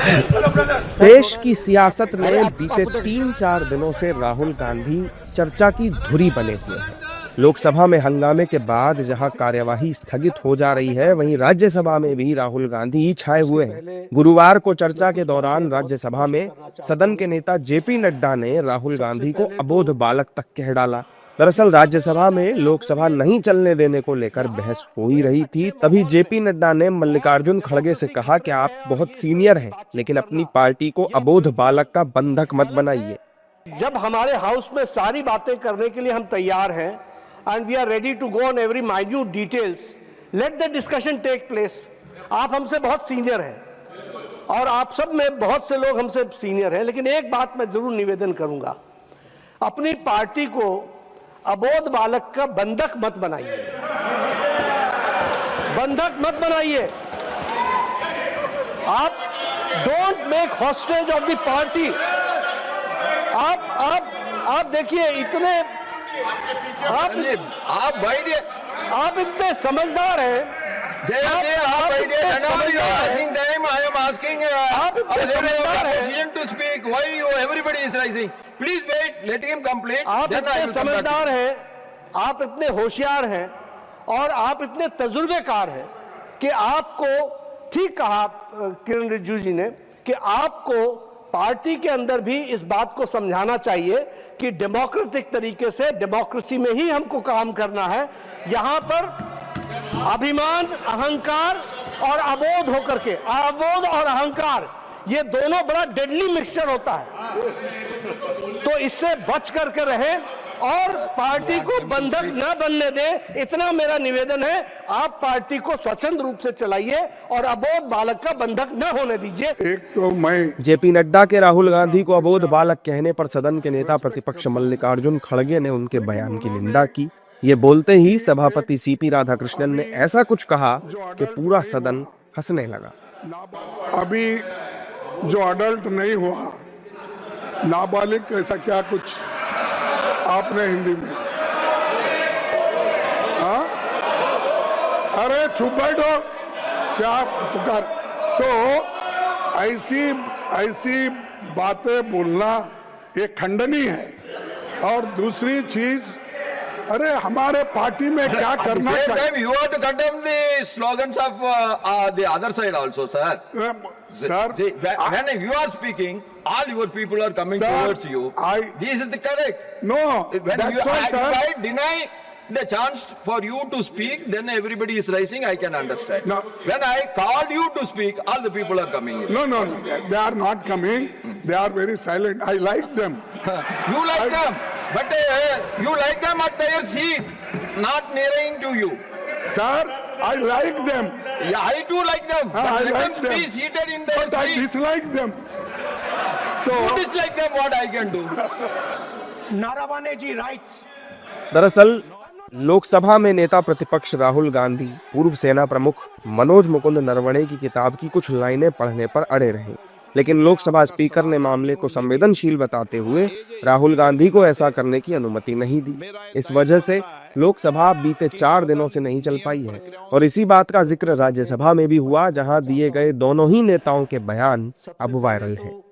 देश की सियासत में बीते 3-4 दिनों से राहुल गांधी चर्चा की धुरी बने हुए हैं। लोकसभा में हंगामे के बाद जहां कार्यवाही स्थगित हो जा रही है, वहीं राज्यसभा में भी राहुल गांधी ही छाए हुए हैं। गुरुवार को चर्चा के दौरान राज्यसभा में सदन के नेता जेपी नड्डा ने राहुल गांधी को अबोध बालक तक कह डाला। दरअसल राज्यसभा में लोकसभा नहीं चलने देने को लेकर बहस हो ही रही थी, तभी जेपी नड्डा ने मल्लिकार्जुन खड़गे से कहा कि आप बहुत सीनियर हैं, लेकिन अपनी पार्टी को अबोध बालक का बंधक मत बनाइए। जब हमारे हाउस में सारी बातें करने के लिए हम तैयार हैं and we are ready to go on every minute details, let the discussion take place. आप हमसे बहुत सीनियर हैं और आप सब में बहुत से लोग हमसे सीनियर हैं, लेकिन एक बात मैं जरूर निवेदन करूंगा, अपनी पार्टी को अबोध बालक का बंधक मत बनाइए, बंधक मत बनाइए। आप don't make hostage of the party. आप देखिए, इतने आप इतने समझदार हैं, आप इतने समझदार हैं, आप इतने होशियार हैं और आप इतने तजुर्बेकार हैं कि आपको, ठीक कहा किरण रिजिजू जी ने, कि आपको पार्टी के अंदर भी इस बात को समझाना चाहिए कि डेमोक्रेटिक तरीके से, डेमोक्रेसी में ही हमको काम करना है। यहां पर अभिमान, अहंकार और अबोध होकर के, अबोध और अहंकार, ये दोनों बड़ा डेडली मिक्सचर होता है, तो इससे बच करके रहें और पार्टी को बंधक न बनने दें, इतना मेरा निवेदन है। आप पार्टी को स्वच्छंद रूप से चलाइए और अबोध बालक का बंधक न होने दीजिए। एक तो मैं जेपी नड्डा के राहुल गांधी को अबोध बालक कहने पर सदन के नेता प्रतिपक्ष मल्लिकार्जुन खड़गे ने उनके बयान की निंदा की। ये बोलते ही सभापति सीपी राधाकृष्णन ने ऐसा कुछ कहा कि पूरा सदन हंसने लगा। अभी जो अडल्ट नहीं हुआ, नाबालिग, ऐसा क्या कुछ आपने हिंदी में, हाँ? अरे चुप बैठो, क्या पुकार। तो ऐसी बातें बोलना ये खंडनीय है। और दूसरी चीज, अरे हमारे पार्टी में क्या करना चाहिए। You have to condemn the slogans of the other side also, sir. Sir, when you are speaking, all your people are coming towards you. This is the correct. No, that's why, sir. If I deny the chance for you to speak, then everybody is rising. I can understand. No. When I called you to speak, all the people are coming in. No. They are not coming. They are very silent. I like them. You like them, but you like them at their seat, not nearing to you. Sir, I like them. Yeah, I too like them. But I let like them be them. seated in their But I seat. dislike them. So You dislike them, what I can do? Naravane ji writes. दरअसल लोकसभा में नेता प्रतिपक्ष राहुल गांधी पूर्व सेना प्रमुख मनोज मुकुंद नरवणे की किताब की कुछ लाइनें पढ़ने पर अड़े रहे, लेकिन लोकसभा स्पीकर ने मामले को संवेदनशील बताते हुए राहुल गांधी को ऐसा करने की अनुमति नहीं दी। इस वजह से लोकसभा बीते 4 दिनों से नहीं चल पाई है और इसी बात का जिक्र राज्यसभा में भी हुआ, जहां दिए गए दोनों ही नेताओं के बयान अब वायरल हैं।